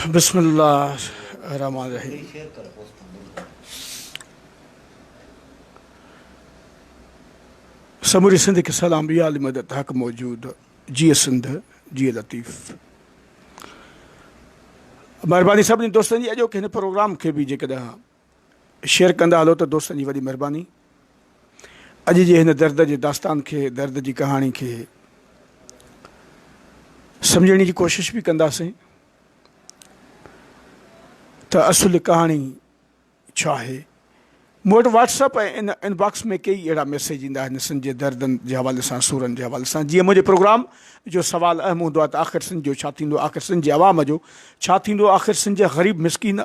बिस्मिल्लाहिर्रहमानिर्रहीम। समूरी सिंध के सलाम या अली मदद हक़ मौजूद जी सिंध जी लतीफ़। महिरबानी सभिनी दोस्तनि जी। अॼोके हिन प्रोग्राम खे बि जेकॾहिं शेयर कंदा हलो त दोस्तनि जी वॾी महिरबानी। अॼु जे हिन दर्द जे दास्तान खे, दर्द जी कहाणी खे सम्झण जी कोशिशि बि कंदासीं त असुल कहाणी छा आहे। मूं वटि व्हाट्सअप ऐं इन इनबॉक्स में कई अहिड़ा मैसेज ईंदा आहिनि सिंध जे दर्दनि जे हवाले सां, सूरनि जे हवाले सां। जीअं मुंहिंजे प्रोग्राम जो सुवालु अहम हूंदो आहे त आख़िर सिंध जो छा थींदो, आख़िर सिंध जे अवाम जो छा थींदो, आख़िर सिंध जे ग़रीब मिसकीन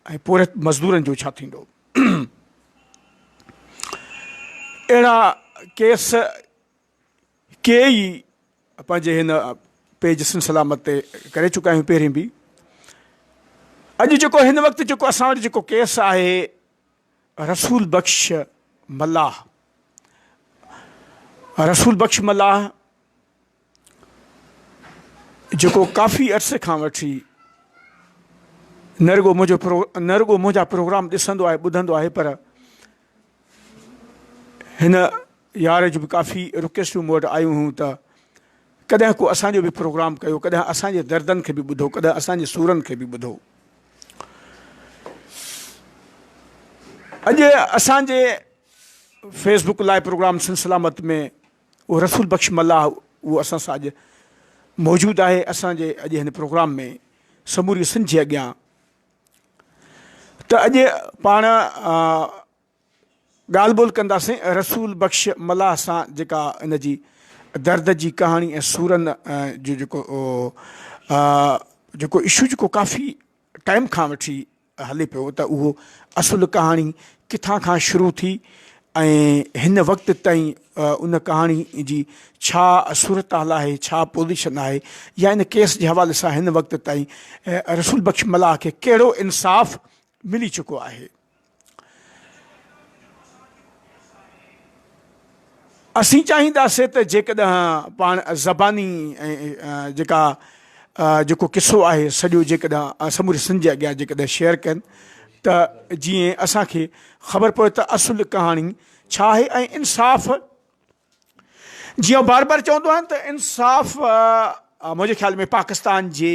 ऐं पोरे मज़दूरनि जो छा थींदो। अहिड़ा केस कई पंहिंजे हिन पेज सिलसिलामत ते करे चुका आहियूं पहिरीं बि। अॼु जेको हिन वक़्तु जेको असां वटि जेको केस आहे रसूल बख़्श मल्लाह। रसूल बख़्श मल्लाह जेको काफ़ी अरसे खां वठी न रुगो मुंहिंजा प्रोग्राम ॾिसंदो आहे, ॿुधंदो आहे, पर हिन यार जो बि काफ़ी रिक्वेस्टूं मूं वटि आयूं हुयूं त कॾहिं को असांजो बि प्रोग्राम कयो, कॾहिं असांजे दर्दनि खे बि ॿुधो, कॾहिं असांजे सूरनि खे बि ॿुधो। अॼु असांजे फेसबुक लाइव प्रोग्राम सिलसिलामत में उहो रसूल बख़्श मल्लाह उहो असां सां अॼु मौजूदु आहे। असांजे अॼु हिन प्रोग्राम में समूरी सिंध जे अॻियां त अॼु पाण ॻाल्हि ॿोल कंदासीं रसूल बख़्श मल्लाह सां, जेका इन जी दर्द जी कहाणी ऐं सूरनि जो जेको इशू जेको काफ़ी टाइम खां वठी हले पियो, त उहो असुल कहाणी किथां खां शुरू थी ऐं हिन वक़्त ताईं उन कहाणी जी छा सूरत हाल आहे, छा पोज़ीशन आहे, या इन केस जे हवाले सां हिन वक़्त ताईं रसूल बख़्श मल्लाह खे कहिड़ो इंसाफ़ मिली चुको आहे। असीं चाहींदासीं त जेकॾहिं पाण ज़बानी ऐं जेको किसो आहे सॼो जेकॾहिं समूरी सिंध जे अॻियां जेकॾहिं शेयर कनि त जीअं असांखे ख़बर पए त असुल कहाणी छा आहे ऐं इंसाफ़ जीअं बार बार चवंदो आहियां त इंसाफ़ मुंहिंजे ख़्याल में पाकिस्तान जे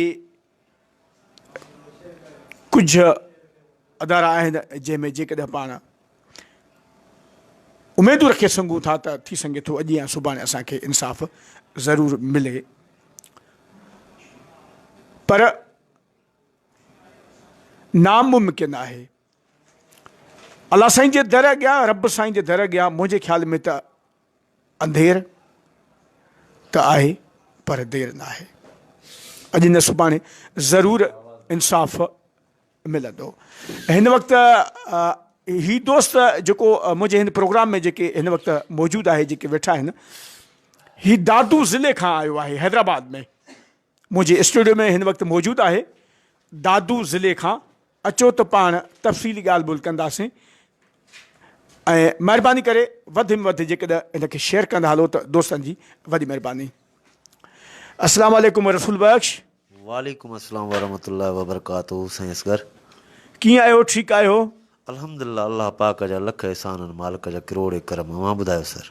कुझु अदारा आहिनि जंहिंमें जेकॾहिं पाण उमेदूं रखे सघूं था त थी सघे थो अॼु या सुभाणे असांखे इंसाफ़ ज़रूरु मिले, पर नामुमकिन आहे। अलाह साईं जे दर अॻियां, रब साईं जे दर अॻियां मुंहिंजे ख़्याल में त अंधेर त आहे पर देरि न आहे। अॼु न सुभाणे ज़रूरु इंसाफ़ मिलंदो। हिन वक़्तु ही दोस्त जेको मुंहिंजे हिन प्रोग्राम में जेके हिन वक़्तु मौजूदु आहे, जेके वेठा आहिनि, ही दादू ज़िले खां आयो आहे, हैदराबाद में मुंहिंजे स्टूडियो में हिन वक़्तु मौजूदु आहे। दादू ज़िले खां अचो त पाण तफ़सीली ॻाल्हि ॿोल कंदासीं ऐं महिरबानी करे वधि में वधि जेकॾहिं हिनखे शेयर कंदा हलो त दोस्तनि जी वॾी महिरबानी। अस्सलाम वालेकुम रसूल बख्श। वालेकुम अस्सलाम वरहमतुल्लाहि वबरकातुहू। साईं असगर कीअं आहियो? ठीकु आहियो? अल्हम्दुलिल्लाह, अल्लाह पाक जा लख एहसान, मालिक जा किरोड़ करम। मां ॿुधायो सर?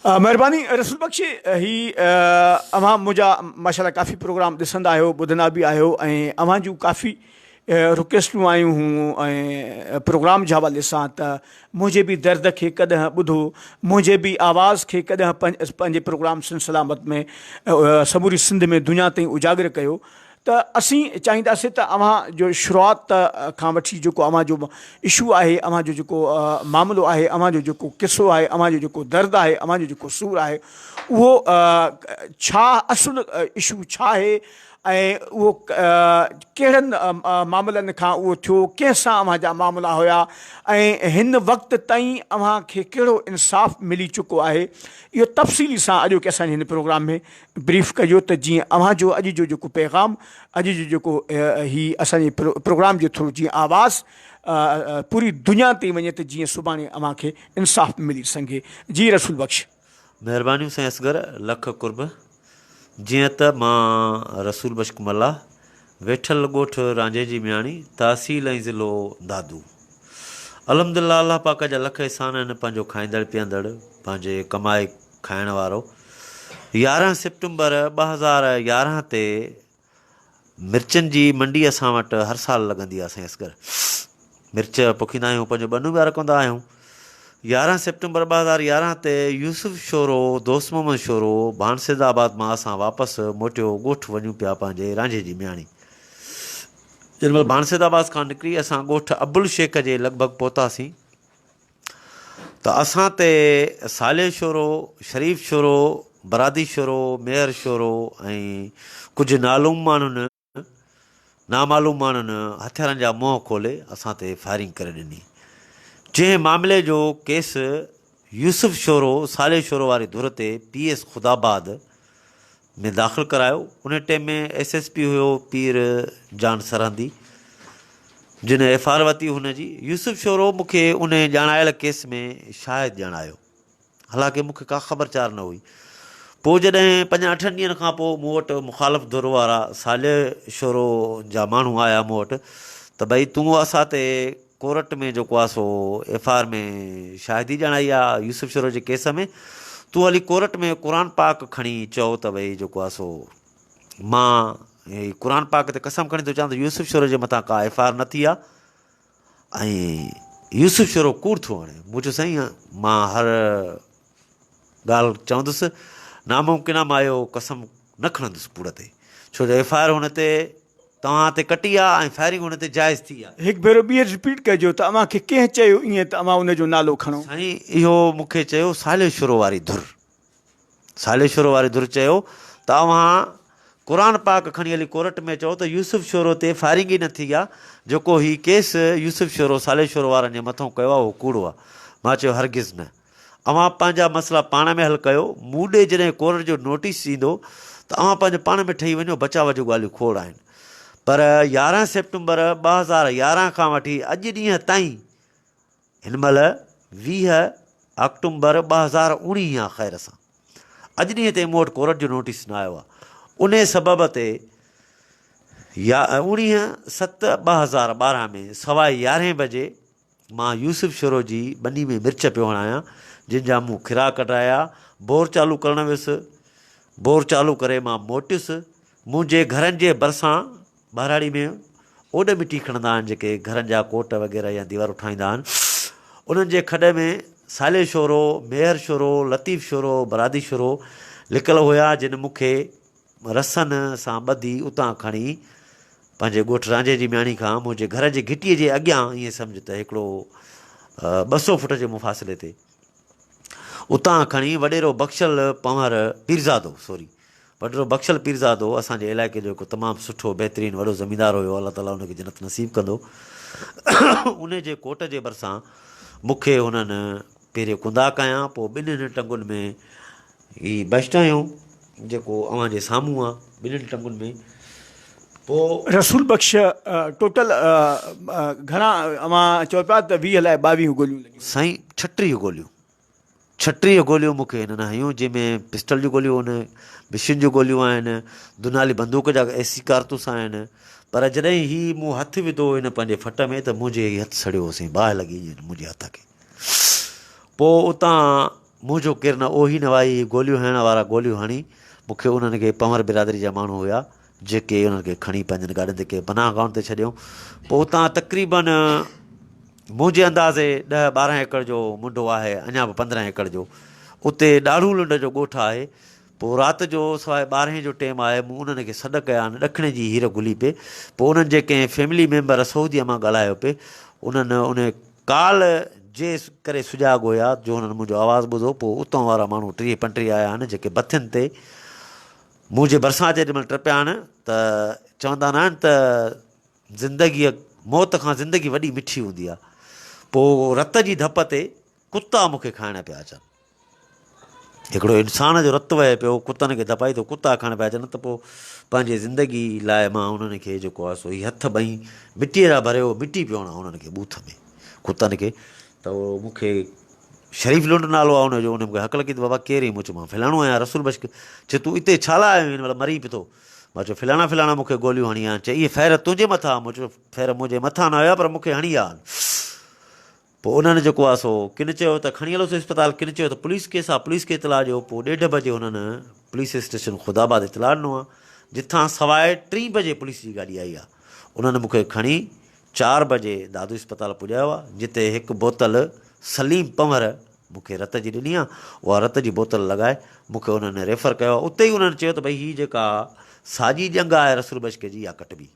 महिरबानी रसूल बख्श। ही अव्हां मुंहिंजा माशाल्लाह काफ़ी प्रोग्राम ॾिसंदा आहियो, ॿुधंदा बि आहियो ऐं अव्हां जूं काफ़ी रिक्वेस्टूं आयूं हुयूं ऐं प्रोग्राम जे हवाले सां त मुंहिंजे बि दर्द खे कॾहिं ॿुधो, मुंहिंजे बि आवाज़ खे कॾहिं पंहिंजे प्रोग्राम सिलसिलामत में समूरी सिंध में दुनिया ताईं उजागर कयो। त असीं चाहींदासीं त अव्हां जो शुरूआत खां वठी जेको अव्हां जो इशू आहे, अव्हां जो जेको मामिलो आहे, अव्हां जो जेको किसो आहे, अव्हां जो जेको दर्द आहे, अव्हां जो जेको सूरु आहे, उहो छा असुलु इशू छा आहे ऐं उहो कहिड़नि मामलनि खां उहो थियो, कंहिंसां अव्हां जा मामला हुया ऐं हिन वक़्तु ताईं अव्हांखे कहिड़ो इंसाफ़ मिली चुको आहे, इहो तफ़सीली सां अॼु की असांजे हिन प्रोग्राम में ब्रीफ कजो त जीअं अव्हां जो अॼु जो जेको पैगाम, अॼु जो जेको ही असांजे प्रोग्राम जे थ्रू जीअं आवाज़ पूरी दुनिया ताईं वञे त जीअं सुभाणे अव्हांखे इंसाफ़ मिली सघे। जी रसूल बख्श। महिरबानियूं साईं असगर, लख कुर्ब। जीअं त मां रसूल बख्श कुमला, वेठल ॻोठ रांझे जी मियाणी, तहसील ऐं ज़िलो दादू। अल्हम्दुलिल्लाह, अल्लाह पाक जा लख एहसान आहिनि। पंहिंजो खाईंदड़ पीअंदड़, पंहिंजे कमाए खाइण वारो। 11 सितंबर 2011 ते मिर्चनि जी मंडी असां वटि हर साल लॻंदी आहे साईं असगर। मिर्च पोखींदा आहियूं, पंहिंजो बनू ॿिया रखंदा आहियूं। 11 सितंबर 2011 ते यूसुफ शोरो, दोस्त मोहम्मद शोरो, भानसेदाबाद मां असां वापसि मोटियो ॻोठु वञूं पिया पंहिंजे रांझे जी मियाणी। जंहिं महिल भानसेदाबाद खां निकिरी असां ॻोठु अब्दुल शेख जे लॻभॻि पहुतासीं त असां ते साले शोरो, शरीफ़ शोरो, बरादी शोरो, मेहर शोरो ऐं कुझु नामालूम माण्हुनि हथियारनि जा मुंहं खोले असां ते फायरिंग करे ॾिनी। जंहिं मामले जो केस यूसुफ शोरो, साले शोरो वारी धुर ते PS ख़ुदाबाद में दाख़िल करायो। उन टाइम में SSP हुयो पीर जान सरहंदी, जिन FR वरिती हुनजी। यूसुफ शोरो मूंखे उन ॼाणायल केस में शाहिद ॼाणायो, हालांकि मूंखे का ख़बरचार न हुई। पोइ जॾहिं 5-8 ॾींहंनि खां पोइ मूं वटि मुखालिफ़ धुर वारा साले शोरो जा माण्हू आया मूं वटि त भई तूं असां ते कोर्ट में जेको आहे सो FR में शाहिदी ॼाणाई आहे यूसुफ शोरो जे केस में, तूं हली कोर्ट में क़ुर पाक खणी चओ त भई जेको आहे सो मां क़ुर पाक ते कसम खणी थो चवां त यूसुफ शोरो जे मथां का FR न थी आहे ऐं यूसुफ शोरो कूड़ थो हणे। मूं चयो साईं, मां हर ॻाल्हि चवंदुसि, नामुमकिन मां इहो कसम न खणंदुसि कूड़ ते, छो जो FR हुन ते तव्हां ते कटी आहे ऐं फायरिंग हुन ते जाइज़ थी आहे। हिकु भेरो ॿीहर रिपीट कजो त अव्हांखे कंहिं चयो ईअं त अव्हां उनजो नालो खणो। साईं, इहो मूंखे चयो साले शोरो वारी धुर। साले शोरो वारी धुर चयो त अव्हां क़ुर पाक खणी हली कोर्ट में चओ त यूसुफ शोरो ते फायरिंग ई न थी आहे, जेको ही केस यूसुफ शोरो साले शोरो वारनि जे मथां कयो आहे उहो कूड़ो आहे। मां चयो हरगिज़ न, अव्हां पंहिंजा मसइला पाण में हल कयो। मूं ॾे जॾहिं कोर्ट जो नोटिस ईंदो त अव्हां पंहिंजे पाण में ठही वञो, बचाव जूं ॻाल्हियूं खोड़ आहिनि। पर 11 सितंबर 2011 खां वठी अॼु ॾींहं ताईं, हिन महिल 20 अक्टूबर 2019 आहे ख़ैर सां, अॼु ॾींहं ताईं मूं वटि कोर्ट जो नोटिस न आयो आहे। उन सबब ते 19/7/2012 में 11:15 बजे मां यूसुफ शोरो जी बनी में मिर्च पियो हणायां, जिन जा मूं खिरा कढाया। बोर चालू करणु वियुसि। बोर चालू करे मां मोटियुसि। मुंहिंजे घरनि जे भरिसां ॿाराड़ी में ओॾ मिटी खणंदा आहिनि जेके घरनि जा कोट वग़ैरह या दीवारूं ठाहींदा आहिनि, उन्हनि जे खॾ में साले शोरो, मेहर शोरो, लतीफ़ शोरो, बरादी शोरो लिकियल हुया, जिन मूंखे रसनि सां ॿधी उतां खणी पंहिंजे ॻोठु रांझे जी म्याणी खां मुंहिंजे घर जे घिटीअ जे अॻियां, ईअं सम्झ त हिकिड़ो 200 फुट जे मुफ़ासिले ते, उतां खणी वॾेरो बख़्शल पंवर पीरज़ादो वॾेरो बख़्शल पीरज़ादो असांजे इलाइक़े जो हिकु तमामु सुठो बहितरीनु वॾो ज़मीनदार हुयो, अलाह ताला हुनखे जन्नत नसीब कंदो। उन जे कोट जे भरिसां मूंखे हुननि पहिरियों कुंदा कयां, पोइ ॿिन्हिनि टंगुनि में ही बछटायूं जेको अव्हां जे साम्हूं आहे, ॿिन्हिनि टंगुनि में। पोइ रसूल बख़्श टोटल घणा अवां चओ पिया त 20 अलाए 22 गोलियूं लॻियूं? साईं 36 गोलियूं मूंखे हिननि हयूं, जंहिंमें पिस्टल जूं गोलियूं आहिनि, मिशिन जूं गोलियूं आहिनि, दुनाली बंदूक जा एसी कारतूस आहिनि। पर जॾहिं ही मूं हथु विधो हिन पंहिंजे फट में त मुंहिंजे हथु सड़ियो होसीं, बाहि लॻी मुंहिंजे हथ खे। पोइ उतां मुंहिंजो केरु न ओही न वाई, गोलियूं हणण वारा गोलियूं हणी मूंखे उन्हनि खे पंवर बिरादरी जा माण्हू हुया जेके उन्हनि खे खणी पंहिंजनि गाॾियुनि ते के पनाह गाउन ते छॾियऊं। पोइ उतां तक़रीबन मुंहिंजे अंदाज़े 10-12 एकड़ जो मुंडो आहे, अञा बि 15 एकड़ जो, उते ॾाढ़ू लुंड जो ॻोठु आहे। पोइ राति जो सवाइ 12 जो टाइम आहे, मूं उन्हनि खे सॾु कया आहिनि, ॾखिणे जी हीर घुली पिए। पोइ उन्हनि जे कंहिं फैमिली मेंबर सऊदीअ मां ॻाल्हायो पिए, उन्हनि उन काल जे करे सुजाॻ हुया जो हुननि मुंहिंजो आवाज़ु ॿुधो। पोइ उतां वारा माण्हू 30-35 आया आहिनि जेके बथियुनि ते मुंहिंजे भरिसां जेॾीमहिल टपिया आहिनि त चवंदा न आहिनि त ज़िंदगीअ मौत खां ज़िंदगी वॾी मिठी हूंदी आहे। पोइ रत जी धप ते कुता मूंखे खाइण पिया अचनि। हिकिड़ो इंसान जो रतु वहे पियो, कुतनि खे धपाई त कुता खाइण पिया अचनि, त पोइ पंहिंजे ज़िंदगी लाइ मां उन्हनि खे जेको आहे सो हीअ हथ ॿई मिटीअ जा भरियो, मिटी पियो हणां उन्हनि खे बूथ में कुतनि खे। त उहो मूंखे शरीफ़ लुंड नालो आहे हुनजो, उन मूंखे हक़ लॻी त बाबा केरु ई मूं चयो मां फिलाणो आहियां रसूल बख़्श। चए तूं हिते छा लाइ आयो हिन महिल मरी पियो थो? मां चयो फिलाणा मूंखे गोलियूं हणी आहिनि। चए इहे फ़ैर तुंहिंजे मथां? मूं चयो फ़ैर मुंहिंजे मथां न हुया, पर मूंखे हणी आहे। पोइ उन्हनि जेको आहे सो किन चयो त खणी हलोसि इस्पताल, किन चयो त पुलिस केस आहे, पुलिस खे इतलाह ॾियो। पोइ 1:30 बजे हुननि पुलिस स्टेशन ख़ुदाबाद इतलाह ॾिनो आहे, जिथां सवाइ 3 बजे पुलिस जी गाॾी आई आहे। उन्हनि मूंखे खणी 4 बजे दादू इस्पताल पुॼायो आहे, जिते हिकु बोतल सलीम पंवर मूंखे रत जी ॾिनी आहे। उहा रत जी बोतल लॻाए मूंखे उन्हनि रेफर कयो आहे। उते ई उन्हनि चयो त भई हीअ जेका साॼी ॼंग आहे रसूल बख़्श जी, इहा कटबी।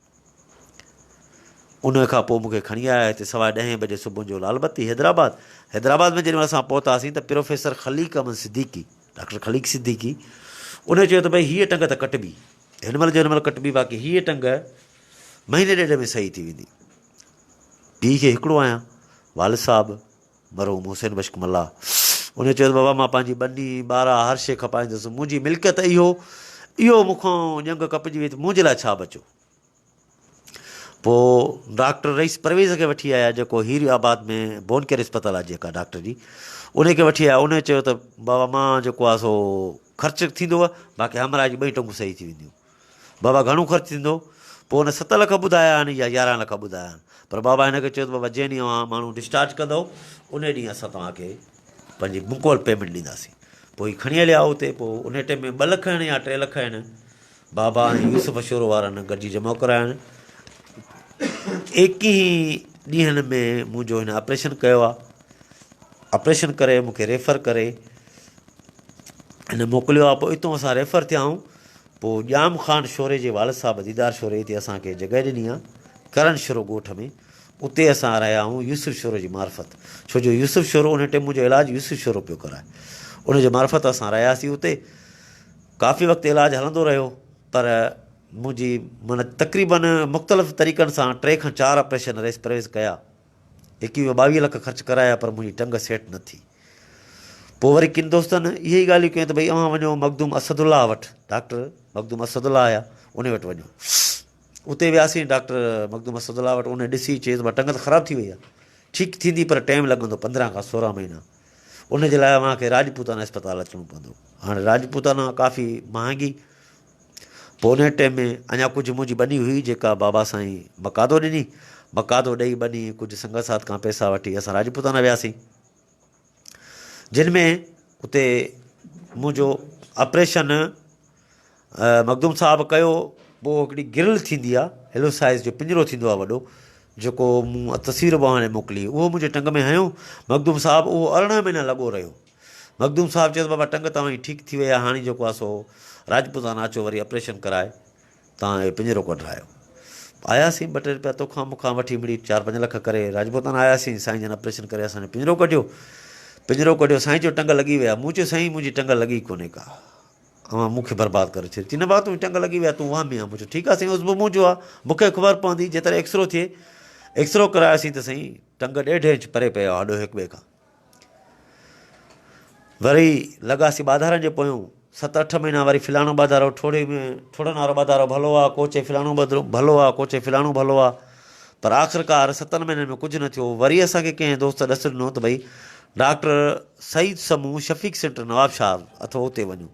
उन खां पोइ मूंखे खणी आया हिते सवाइ 10 बजे सुबुह जो लालबत्ती हैदराबाद में जेॾीमहिल असां पहुतासीं त प्रोफेसर ख़लीक अहमद सिद्दीकी, डॉक्टर ख़लीक सिद्दीकी, उन चयो त भई हीअ टंग त कटबी, हिन महिल कटबी, बाक़ी हीअ टंग महीने ॾेढ में सही थी वेंदी। पीउ खे हिकिड़ो आहियां, वालिद साहिबु मरहूम हुसैन बश्क मल्ला, उन चयो त बाबा मां पंहिंजी बनी ॿारहा हर शइ खपाईंदुसि, मुंहिंजी मिल्कियत इहो मूंखां ॼंग कपिजी वई त मुंहिंजे लाइ छा बचियो। पोइ डॉक्टर रईस परवेज़ खे वठी आया, जेको हीर आबाद में बोन केयर इस्पताल आहे जेका डॉक्टर जी, उनखे वठी आया। उन चयो त बाबा मां जेको आहे सो ख़र्चु थींदो, बाक़ी हमरा जी 2 टंगूं सही थी वेंदियूं। बाबा घणो ख़र्चु थींदो? पोइ हुन 7 लख ॿुधाया आहिनि या 11 लख ॿुधाया आहिनि। पर बाबा हिनखे चयो त बाबा जंहिं ॾींहुं माण्हू डिस्चार्ज कंदो उन ॾींहुं असां तव्हांखे पंहिंजी मुकमल पेमेंट ॾींदासीं। पोइ खणी हलिया उते। पोइ उन टाइम में 2 लख आहिनि या 3 लख आहिनि, बाबा ऐं यूसुफ शोरो वारनि गॾिजी जमा कराया आहिनि। 21 ॾींहंनि में मुंहिंजो हिन ऑपरेशन कयो आहे। ऑपरेशन करे मूंखे रेफर करे हिन मोकिलियो आहे। पोइ हितां असां रेफर थिया आहियूं। पोइ ॼाम ख़ान शोरे जे वालिद साहिबु दीदार शोरे हिते असांखे जॻहि ॾिनी आहे करण शोरो ॻोठ में, उते असां रहिया आहियूं यूसुफ शोरो जी मार्फत। छो जो यूसुफ शोरो उन टाइम मुंहिंजो इलाजु यूसुफ शोरो पियो कराए, उनजे मार्फत असां रहियासीं उते। काफ़ी वक़्तु इलाजु हलंदो रहियो, पर मुंहिंजी माना तक़रीबन मुख़्तलिफ़ तरीक़नि सां 3 खां 4 ऑपरेशन रेस परवेज़ कया, 21-22 लख ख़र्चु कराया, पर मुंहिंजी टंग सेट न थी। पोइ वरी किन दोस्तनि इहे ई ॻाल्हियूं कयूं त भई अव्हां वञो मखदूम असदुल्ला वटि, डॉक्टर मखदूम असदुल्ला आया, उन वटि वञो। उते वियासीं डॉक्टर मखदूम असदुल्ला वटि। उन ॾिसी चयईं त टंग त ख़राबु थी वई आहे, ठीकु थींदी पर टाइम लॻंदो 15 खां 16 महीना। उनजे लाइ मूंखे राजपूताना इस्पताल अचिणो पवंदो। हाणे राजपूताना काफ़ी महांगी। पोइ उन टाइम में अञा कुझु मुंहिंजी बनी हुई जेका बाबा साईं मकादो ॾिनी, मकादो ॾेई बनी कुझु संगत साथ खां पैसा वठी असां राजपूताना वियासीं। जिन में उते मुंहिंजो ऑपरेशन मखदूम साहिबु कयो। पोइ हिकिड़ी गिरिल थींदी आहे, हेलो साइज़ जो पिंजरो थींदो आहे वॾो, जेको मूं तस्वीर बि हाणे मोकिली, उहो मुंहिंजे टंग में हयो मखदूम साहिबु। उहो 18 महीना लॻो रहियो। मखदूम साहिबु चयो बाबा टंग तव्हांजी ठीकु थी वई आहे, हाणे जेको आहे सो राजपूताना अचो वरी ऑपरेशन कराए तव्हां इहो पिंजरो कढायो। आयासीं 2 टे रुपया तोखां मूंखां वठी मिड़ी 4-5 लख करे राजपूताना आयासीं। साईं जन ऑपरेशन करे असांजो पिंजरो कढियो। साईं जो टंग लॻी विया। मूं चयो साईं मुंहिंजी टंग लॻी कोन्हे का, अवां मूंखे बर्बादु करे छॾी। चई न भाउ तुंहिंजी टंग लॻी विया, तूं वामी आहे। मुंहिंजो ठीकु आहे साईं, उस बि मूं जो आहे, मूंखे ख़बर पवंदी। जेतिरे एक्सरो थिए, एक्सरो करायोसीं त साईं टंग 1.5 इंच परे पियो आहे हॾो हिक ॿिए खां। वरी लॻासीं ॿाधारनि जे पोयूं 7-8 महीना। वरी फिलाणो ॿाधारो, ठोड़नि वारो ॿाधारो भलो आहे, को चए फिलाणो भलो आहे, को चए फिलाणो भलो आहे। पर आख़िरकार 7 महीननि में कुझु न थियो। वरी असांखे कंहिं दोस्त ॾस ॾिनो त भई डॉक्टर सईद समूह शफ़ीक सेंटर नवाब शाह अथव, उते वञूं।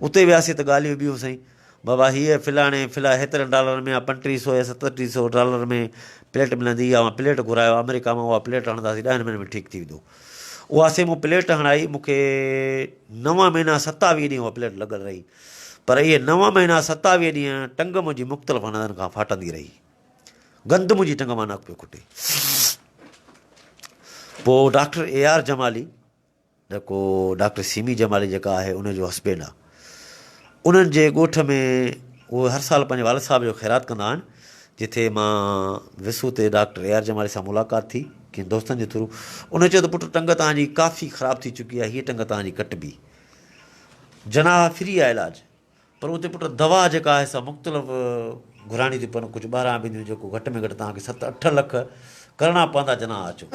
उते वियासीं त ॻाल्हियूं ॿियूं साईं, बाबा हीअ हेतिरनि डॉलर में या 3500 या 3700 डॉलर में प्लेट मिलंदी। इहा प्लेट घुरायो अमेरिका मां, उहा प्लेट हणंदासीं 10 महीने में ठीकु थी वेंदो। उहा से मूं प्लेट हणाई, मूंखे 9 महीना 27 ॾींहं उहा प्लेट लॻल रही। पर इहे 9 महीना 27 ॾींहं टंग मुंहिंजी मुख़्तलिफ़ हंधनि खां फाटंदी रही, गंद मुंहिंजी टंग मां न पियो खुटे। पोइ डॉक्टर AR जमाली, जेको डॉक्टर सीमी जमाली जेका आहे उनजो हस्बैंड आहे, उन्हनि जे ॻोठ में उहे हर साल पंहिंजे वालिद साहिब जो ख़ैरात कंदा आहिनि। जिथे मां विसू ते डॉक्टर AR जमाली सां मुलाक़ात थी कंहिं दोस्तनि जे थ्रू। उन चयो त पुटु टंग तव्हांजी काफ़ी ख़राबु थी चुकी आहे, हीअ टंग तव्हांजी कटिबी। जना फ्री आहे इलाजु, पर उते पुटु दवा जेका आहे सा मुख़्तलिफ़ घुराइणी थी पवनि। कुझु 12 पवंदियूं, जेको घटि में घटि तव्हांखे 7-8 लख करणा पवंदा। जना अचो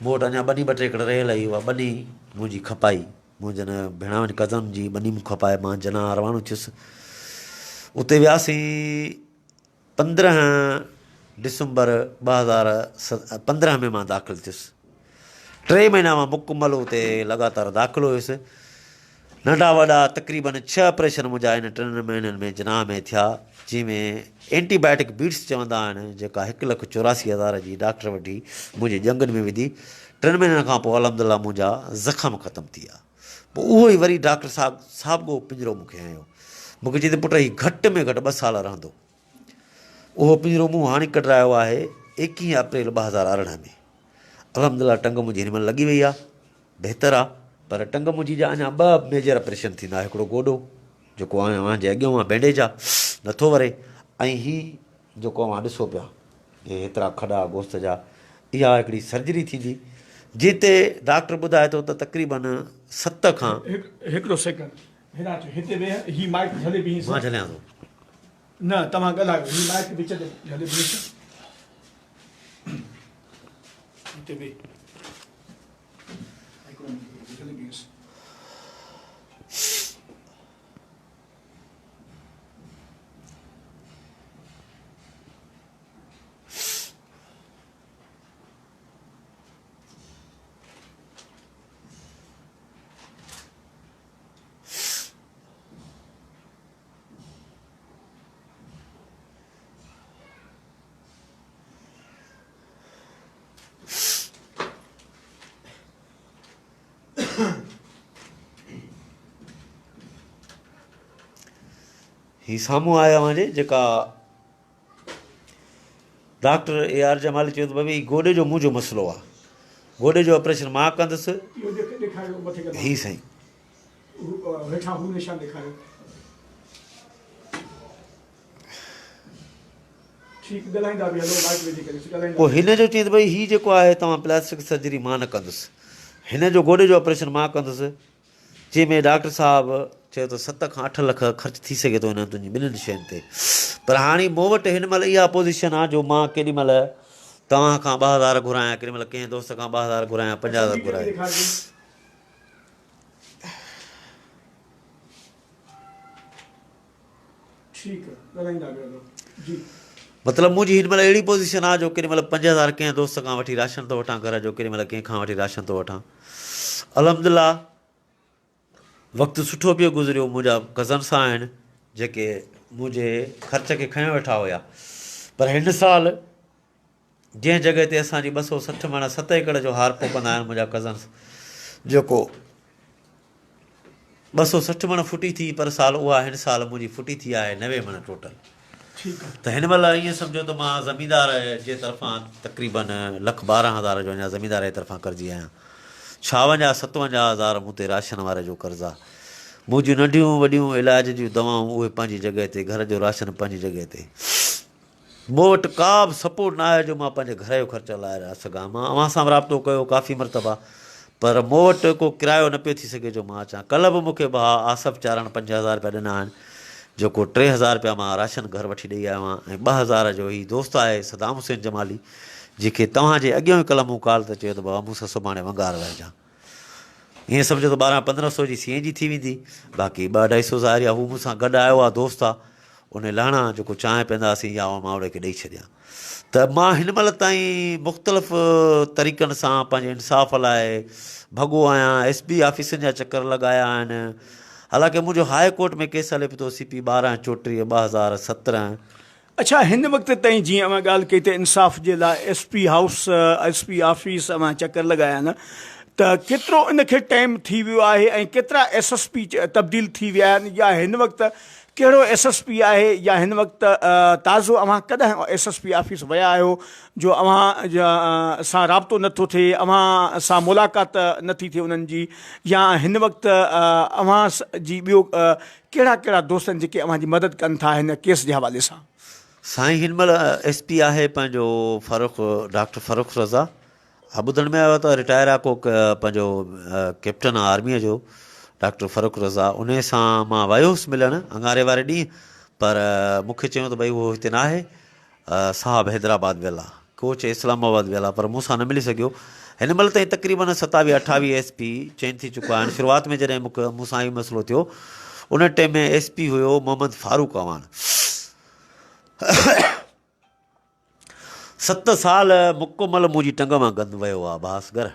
मूं वटि अञा 2 टे एकड़ रहियल आई, उहा 2 मुंहिंजी खपाई। मुंहिंजे भेण कज़न जी 2 मूं खपाए, मां जना रवानो थियुसि। उते वियासीं 15 डिसंबर 2015 में मां दाख़िलु थियुसि। 3 महीना मां मुकमल उते लॻातार दाख़िलो हुयुसि। नंढा वॾा तक़रीबन 6 ऑपरेशन मुंहिंजा इन 3 महीननि में जनाह में थिया, जंहिंमें एंटीबायोटिक बीट्स चवंदा आहिनि, जेका 1,84,000 जी डॉक्टर वठी मुंहिंजी ॼंगनि में विधी। 3 महीननि खां पोइ अलहमदिल्ला मुंहिंजा ज़ख़म ख़तमु थी विया। पोइ उहो ई वरी डॉक्टर साहिबु पिंजरो मूंखे हयो। मूंखे चई त पुट हीउ घटि में घटि 2 साल रहंदो। उहो पिंजरो मूं हाणे कढायो आहे 21 अप्रैल 2018 में। अलहमदिल्ला टंग मुंहिंजी हिन महिल लॻी वई आहे, बहितरु आहे। पर टंग मुंहिंजी जा अञा 2 मेजर ऑपरेशन थींदा। हिकिड़ो गोॾो जेको जे अॻियां आहे बैंडेज आहे, नथो वरे। ऐं हीउ जेको ॾिसो पिया, हे हेतिरा खॾा गोश्त जा, इहा हिकिड़ी सर्जरी थींदी, जिते डॉक्टर ॿुधाए थो त तक़रीबन 7 खां हिकिड़ो सेकंड हिन हिते ही माइक हले बि मां झलियां थो न, तव्हां ॻाल्हायो। ही माइक विच ते हले बि हिते बि ही साम्हूं आहे अव्हांजे जेका डॉक्टर AR जमाली चयो त भाई गोॾे जो मुंहिंजो मसइलो आहे, गोॾे जो ऑपरेशन मां कंदुसि। ही साईं पोइ हिन जो चई त भई हीउ जेको आहे तव्हां प्लास्टिक सर्जरी मां न कंदुसि, हिन जो गोॾे जो ऑपरेशन मां कंदुसि। जंहिंमें डॉक्टर साहिबु चयो त 7 खां 8 लख ख़र्चु थी सघे थो हिन तुंहिंजी 2 शयुनि ते। पर हाणे मूं वटि हिन महिल इहा पोज़ीशन आहे जो मां केॾी महिल तव्हां खां 2000 घुरायां, केॾी महिल कंहिं दोस्त खां 2000 घुरायां, 50,000 घुरायां। मतिलबु मुंहिंजी हिन महिल अहिड़ी पोज़ीशन आहे जो केॾी महिल 5000 कंहिं दोस्त खां वठी राशन थो वठां घर जो, केॾी महिल कंहिंखां वठी राशन थो वठां। अलहमदिल्ला वक़्तु सुठो पियो गुज़रियो। मुंहिंजा कज़न्स आहिनि जेके मुंहिंजे ख़र्च खे खयों वेठा हुया। पर हिन साल जंहिं जॻह ते असांजी 260 माना 7 एकड़ जो हार पोखंदा आहिनि मुंहिंजा कज़न्स, जेको 260 मण फुटी थी पर साल, उहा हिन साल मुंहिंजी फुटी थी आहे 90 मण टोटल। त हिन महिल ईअं सम्झो त मां ज़मींदार जे तरफ़ां तक़रीबन 1,12,000 जो अञा ज़मींदार जे तरफ़ां कर्ज़ी आहियां। 56-57 मूं ते राशन वारे जो कर्ज़ु आहे। मुंहिंजियूं नंढियूं वॾियूं इलाज जूं दवाऊं उहे पंहिंजी जॻह ते, घर जो राशन पंहिंजी जॻह ते। मूं वटि का बि सपोर्ट न आहे जो मां पंहिंजे घर जो ख़र्चु हलाए रहिया सघां। मां अव्हां सां बि राब्तो कयो काफ़ी मरतबा, पर मूं वटि को किरायो न पियो थी सघे जो मां अचां। कल्ह बि मूंखे भाउ आसफ़ चारण 5,000 रुपया ॾिना आहिनि, जेको 3,000 रुपया मां राशन घर वठी ॾेई आयो आहियां। ऐं 2,000 जो ही दोस्त आहे सदाम हुसैन जमाली, जंहिंखे तव्हांजे अॻियां ई कल्ह मूं कॉल ते चयो त बाबा मूंसां सुभाणे वंगार वहिजां। ईअं सम्झो त 1200-1500 जी सीएनजी थी वेंदी, बाक़ी 200-250 ज़ाहिर आहे हू मूंसां गॾु आयो आहे, दोस्त आहे, उन लहणा जेको चांहि पीअंदासीं या मां उन खे ॾेई छॾियां। त मां हिन महिल ताईं मुख़्तलिफ़ तरीक़नि सां पंहिंजे इंसाफ़ लाइ भॻो आहियां। SP ऑफिसनि जा चकर लॻाया आहिनि। हालांकि मुंहिंजो हाई कोर्ट में केस हले पियो थो CP 12-34-2017। अच्छा, हिन वक़्तु ताईं जीअं अवां ॻाल्हि कई त इंसाफ़ जे लाइ SP हाउस, SP ऑफिस अवां चकर लॻाया आहिनि, त केतिरो इनखे टाइम थी वियो आहे ऐं केतिरा SSP तब्दील थी विया आहिनि, या हिन वक़्तु कहिड़ो SSP आहे, या हिन वक़्तु ताज़ो अवां कॾहिं SSP ऑफिस विया आहियो जो अवां सां राब्तो नथो थिए, अवां सां मुलाक़ात नथी थिए उन्हनि जी, या हिन वक़्तु अवां जी ॿियो कहिड़ा कहिड़ा दोस्त आहिनि जेके अवां जी मदद कनि था हिन केस जे हवाले सां? साईं हिन महिल SP आहे पंहिंजो डॉक्टर फ़ारूक रज़ा। हा, ॿुधण में आयो त रिटायर आहे को पंहिंजो कैप्टन आहे आर्मीअ जो, डॉक्टर फ़ारूक रज़ा। उन सां मां वियो हुउसि मिलणु अंगारे वारे ॾींहुं, पर मूंखे चयूं त भई उहो हिते न आहे, साहब हैदराबाद वियल आहे, कोच इस्लामाबाद वियल आहे, पर मूंसां न मिली सघियो। हिन महिल ताईं तक़रीबन 27-28 SP चेंज थी चुका आहिनि। शुरूआति में जॾहिं मूंसां ई मसइलो थियो, उन टाइम में SP हुयो मोहम्मद फारूक अवान। 7 साल मुकमल मुंहिंजी टंग मां गंद वियो आहे भासगर।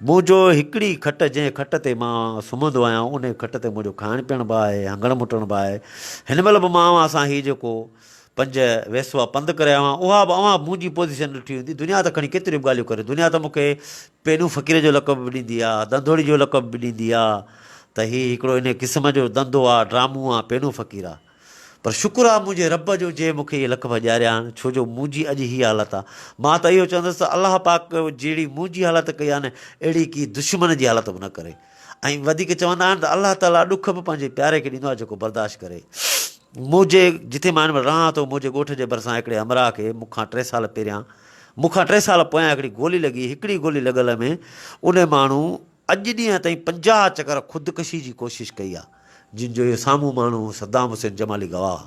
मुंहिंजो हिकिड़ी खट, जंहिं खट ते मां सुम्हंदो आहियां, उन खट ते मुंहिंजो खाइणु पीअण बि आहे, हंगण मुटण बि आहे। हिन महिल बि मां अव्हां सां हीउ जेको 5 वेसवा पंधु करे आयो आहियां, उहा बि अव्हां मुंहिंजी पोज़ीशन ॾिठी हूंदी। दुनिया त खणी केतिरियूं ॻाल्हियूं करे, दुनिया त मूंखे पेनू फ़क़ीर जो लक़ब बि ॾींदी आहे, धंधोड़ी जो लक़ब बि ॾींदी आहे, त हीउ हिकिड़ो इन क़िस्म जो धंधो आहे, ड्रामो आहे, पेनू फ़क़ीर आहे। पर शुक्र आहे मुंहिंजे रब जो जे मूंखे इहे लक़ब ॾियारिया आहिनि, छो जो मुंहिंजी अॼु हीअ हालत आहे। मां त इहो चवंदुसि त अलाह पाक जहिड़ी मुंहिंजी हालत कई आहे न, अहिड़ी की दुश्मन जी हालत बि न करे। ऐं वधीक चवंदा आहिनि त अलाह ताला ॾुख बि पंहिंजे प्यारे खे ॾींदो आहे जेको बर्दाश्त करे। मुंहिंजे जिथे मां हिन महिल रहां थो, मुंहिंजे ॻोठ जे भरिसां हिकिड़े अमरा खे मूंखां 3 साल पहिरियां, मूंखां 3 साल पोयां हिकिड़ी गोली लॻी। हिकिड़ी गोली लॻल में उन माण्हू अॼु ॾींहं ताईं 50 चकर ख़ुदकुशी जी कोशिशि कई आहे, जिन जो इहो साम्हूं माण्हू सदाम हुसैन जमाली गवाह।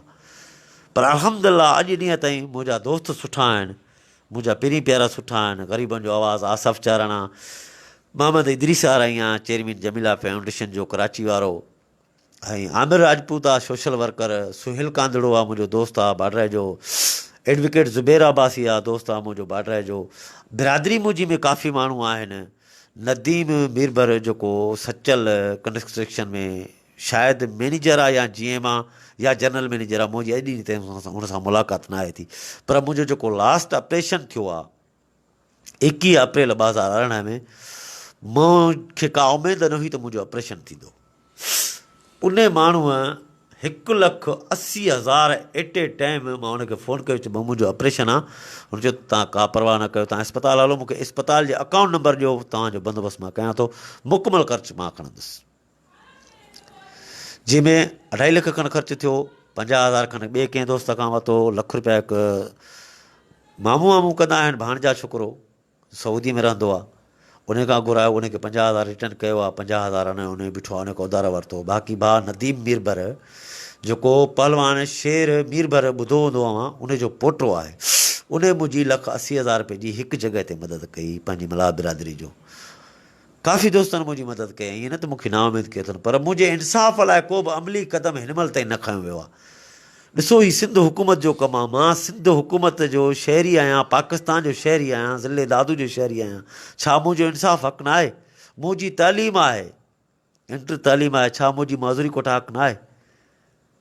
पर अल्हम्दुलिल्लाह अॼु ॾींहं ताईं मुंहिंजा दोस्त सुठा आहिनि, मुंहिंजा पहिरीं प्यारा सुठा आहिनि। ग़रीबनि जो आवाज़ु आसफ़ चारणा, मोहम्मद इदरीस आराइयां, चेयरमैन जमीला फाउंडेशन जो कराची वारो, ऐं आमिर राजपूत आहे सोशल वर्कर, सुहिल कांदड़ो आहे मुंहिंजो दोस्त आहे बाड्रा जो, एडवोकेट ज़ुबैर अब्बासी आहे दोस्त आहे मुंहिंजो बाड्रा जो। बिरादरी मुंहिंजी में काफ़ी माण्हू आहिनि। नदीम मीरबर जेको सचल कंस्ट्रक्शन में शायदि मैनेजर आहे या GM आहे या जनरल मैनेजर आहे, मुंहिंजी अॼु ॾींहं ताईं हुन सां मुलाक़ात न आहे थी। पर मुंहिंजो जेको लास्ट ऑपरेशन थियो आहे 21 अप्रैल 2018 में, मूंखे का उमेद न हुई त मुंहिंजो ऑपरेशन थींदो। उन माण्हूअ 1,80,000 एट ए टाइम मां हुनखे फ़ोन कयो, चयो मुंहिंजो ऑपरेशन आहे। हुन चयो तव्हां का परवाह न कयो, तव्हां इस्पताल हलो, मूंखे इस्पताल जे अकाउंट नंबर ॾियो, तव्हांजो बंदोबस्तु मां कयां थो, मुकमल ख़र्चु मां खणंदुसि। जंहिंमें 2.5 लख खनि ख़र्चु थियो, 50,000 खनि ॿिए कंहिं दोस्त खां वरितो, ₹1 हिकु मामू कंदा आहिनि, भाणजा छोकिरो सऊदी में रहंदो आहे, उन खां घुरायो, उनखे 50,000 रिटर्न कयो आहे, 50,000 उन बीठो आहे, उनखे उधार वरितो। बाक़ी भाउ नदीम मीरबर जेको पहलवान शेर मीरबर ॿुधो हूंदो आहे, उनजो पोटो आहे, उन मुंहिंजी ₹1,80,000 जी हिकु जॻह ते मदद कई पंहिंजी मलाह बिरादरी जो। काफ़ी दोस्तनि मुंहिंजी मदद कई, ईअं न त मूंखे नाउमीद कयो अथनि, पर मुंहिंजे इंसाफ़ लाइ को बि अमली क़दम हिन महिल ताईं न खयो वियो आहे। ॾिसो हीउ सिंध हुकूमत जो कमु आहे, मां सिंध हुकूमत जो शहरी आहियां, पाकिस्तान जो शहरी आहियां, ज़िले दादू जो शहरी आहियां। छा मुंहिंजो इंसाफ़ हक़ न आहे? मुंहिंजी तालीम आहे, इंटर तालीम आहे, छा मुंहिंजी मज़ूरी कोठा हक़ न आहे?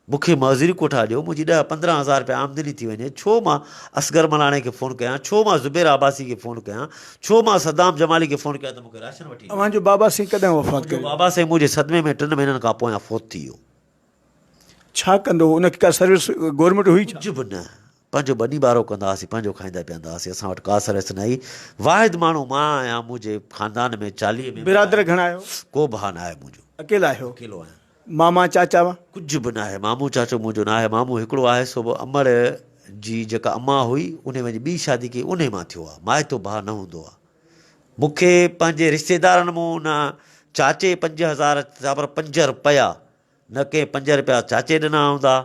मूंखे मज़ूरी कोठा ॾियो, मुंहिंजी 10-15 हज़ार रुपया आमदनी थी वञे, छो मां असगर मलाणे खे फ़ोन कयां, छो मां ज़ुबैर आबासी खे फ़ोन कयां, छो मां सद्दाम जमाली खे फ़ोन कयां त मूंखे राशन वठी ॾियो। अव्हांजो बाबा साईं कॾहिं वफ़ात मुंहिंजो कयो? बाबा साईं मुंहिंजे सदमे में 3 महीननि खां पोयां फोत थी वियो। छा कंदो हो? उनखे का सर्विस गवर्नमेंट हुई छा? कुझु बि न, पंहिंजो ॿनी ॿारो कंदा हुआसीं, पंहिंजो खाईंदा पीअंदा हुआसीं, असां वटि का सर्विस न आई। वाहिद माण्हू मां आहियां, मुंहिंजे ख़ानदान में 40 में बिरादर घणा आहियो? को भाउ न आहे मुंहिंजो, अकेला आहियो? अकेलो आहियां। मामा चाचा? कुझु बि न आहे, मामू चाचो मुंहिंजो न आहे। मामू हिकिड़ो आहे, सो बि अमड़ जी जेका अम्मा हुई उन वञी ॿी शादी कई, उन मां थियो आहे, माइतो भाउ न हूंदो आहे। मूंखे पंहिंजे रिश्तेदारनि मूं न चाचे 5,000 पर 5 रुपया, न कंहिं 5 रुपया चाचे ॾिना हूंदा,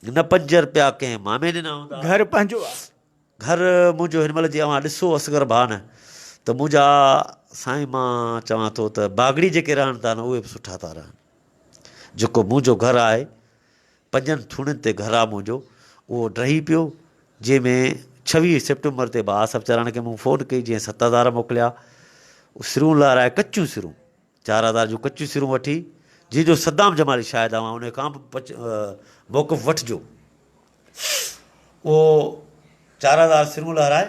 न 5 रुपया कंहिं मामे ॾिना हूंदा। घर पंहिंजो आहे? घर मुंहिंजो हिन महिल जी अव्हां ॾिसो असगर भाउ न, त मुंहिंजा साईं मां चवां थो त बागड़ी जेके रहनि था न उहे बि सुठा था रहनि। जेको मुंहिंजो घरु आहे, 5 थुणनि ते घरु आहे मुंहिंजो, उहो ड्रही पियो, जंहिंमें 26 सेप्टेम्बर ते भाउ आसफ चराण खे मूं फ़ोन कई, जीअं 7,000 मोकिलिया, सिरूं लाराए, कचियूं सिरूं 4,000 जूं कचियूं सिरूं वठी, जंहिंजो सद्दाम जमाली शायदि आहे, उन खां बि मौक़ुफ़ वठिजो। उहो 4,000 सिरूं लाराए,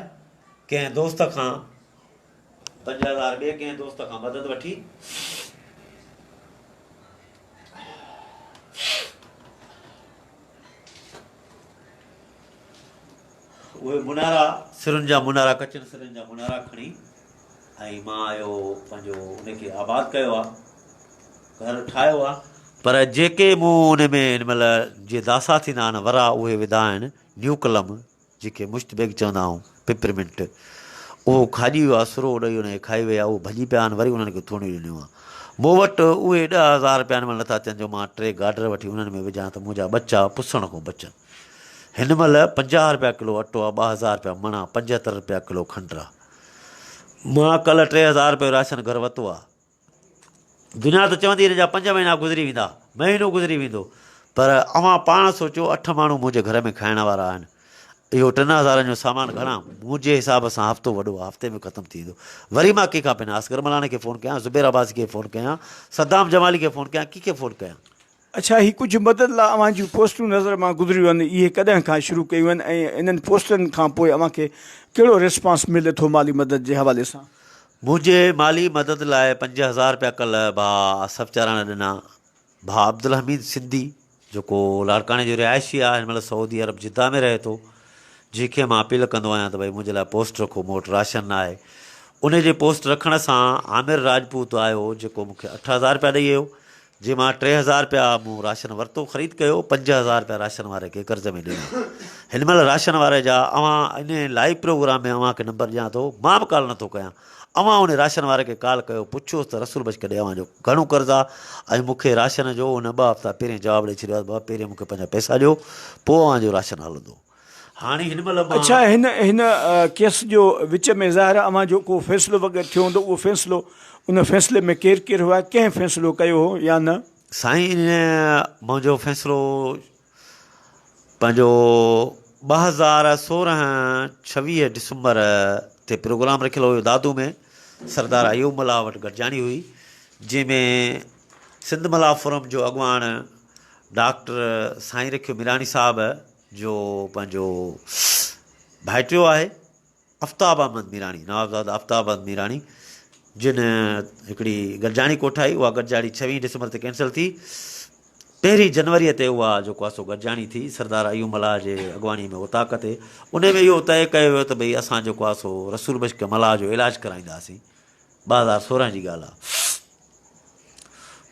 कंहिं दोस्त खां 5,000 ॿिए कंहिं दोस्त खां मदद वठी उहे मुनारा, सिरुनि जा मुनारा, कचनि सिरुनि जा मुनारा खणी ऐं मां आयो पंहिंजो उनखे आबाद कयो आहे, घरु ठाहियो आहे। पर जेके मूं उन में हिन महिल जीअं दासा थींदा आहिनि वरा, उहे विधा आहिनि, न्यू कलम जेके मुश्तबैग चवंदा आहियूं, पिपरमिंट, उहो खाॼी वियो आहे, सुरो ॾेई उनखे खाई विया, उहो भॼी पिया आहिनि, वरी उन्हनि खे थोड़ी ॾिनियूं आहे। मूं वटि उहे 10,000 रुपया हिन महिल नथा अचनि, जो मां 3 गाडर वठी उन्हनि में विझां त मुंहिंजा बच्चा पुसण खां बचनि। हिन महिल 50 रुपया किलो अटो आहे, 2,000 रुपया मणा, 75 रुपया किलो खंडु आहे। मां कल्ह 3,000 रुपयो राशन घर वरितो आहे। दुनिया त चवंदी हिन जा 5 महीना गुज़री वेंदा, महीनो गुज़री वेंदो, पर अव्हां पाण सोचो 8 माण्हू मुंहिंजे घर में खाइण वारा आहिनि। इहो 3,000 जो सामान घणा, मुंहिंजे हिसाब सां हफ़्तो वॾो आहे, हफ़्ते में ख़तमु थी वेंदो। वरी मां कंहिंखां पहिरियों असगर मलाणे खे फ़ोन कयां, ज़ुबैर अब्बासी खे फ़ोन कयां, सद्दाम जमाली खे फ़ोन कयां, कंहिंखे फ़ोन कयां। अच्छा, ही कुझु मदद लाइ अव्हां जूं पोस्टूं नज़र मां गुज़रियूं आहिनि, इहे कॾहिं खां शुरू कयूं आहिनि, ऐं इन्हनि पोस्टनि खां पोइ अव्हांखे कहिड़ो रिस्पॉन्स मिले थो माली मदद जे हवाले सां? मुंहिंजे माली मदद लाइ 5,000 रुपया कल्ह भाउ आसफ चाराण ॾिना। भाउ अब्दुल हमीद सिंधी, जेको लाड़काणे जो रिहायशी आहे, हिन महिल सऊदी अरब जिद्दा में रहे थो, जंहिंखे मां अपील कंदो आहियां त भई मुंहिंजे लाइ पोस्ट रखो, मूं वटि राशन न आहे। उन जे पोस्ट रखण सां आमिर राजपूत आयो, जेको मूंखे 8,000 रुपया ॾेई वियो, जे मां 3,000 रुपया मूं राशन वरितो, ख़रीद कयो, 5,000 रुपया राशन वारे खे कर्ज़ में ॾिनो। हिन महिल राशन वारे जा अव्हां इन लाइव प्रोग्राम में अव्हांखे नंबर ॾियां थो, मां बि कॉल नथो कयां, अव्हां उन राशन वारे खे कॉल कयो, पुछोसि त रसूल बच कॾहिं अव्हांजो घणो कर्ज़ु आहे, ऐं मूंखे राशन जो उन 2 हफ़्ता पहिरियों जवाबु ॾेई छॾियो आहे, बाबा पहिरियों मूंखे पंहिंजा पैसा ॾियो, पोइ अव्हांजो राशन हलंदो। हाणे हिन महिल अच्छा, हिन केस जो विच में ज़ाहिर अव्हां जो को फ़ैसिलो वग़ैरह थियो हूंदो, उहो फ़ैसिलो, उन फ़ैसिले में केरु केरु हुआ, कंहिं फ़ैसिलो कयो हो या न? साईं, मुंहिंजो फ़ैसिलो पंहिंजो 2016 26 डिसंबर ते प्रोग्राम रखियलु हुयो दादू में, सरदार अयूब मल्हा वटि गॾिजाणी हुई, जंहिंमें सिंध मल्हा फोरम जो अॻुवाण डॉक्टर साईं रखियो मीराणी साहिबु, जो पंहिंजो भाइटियो आहे आफ्ताब अहमद मीराणी, नवाबज़ादा आफ्ताब अहमद मीराणी, जिन हिकिड़ी गॾिजाणी कोठाई। उहा गॾिजाणी 26 डिसंबर ते कैंसिल थी, 1 जनवरीअ ते उहा जेको आहे सो गॾिजाणी थी, सरदार अयूब मल्हा जे अॻुवाणी में उताक ते। उन में इहो तय कयो वियो त भई असां जेको आहे सो रसूल बश्क मल्हा जो इलाजु कराईंदासीं, 2016 जी ॻाल्हि आहे।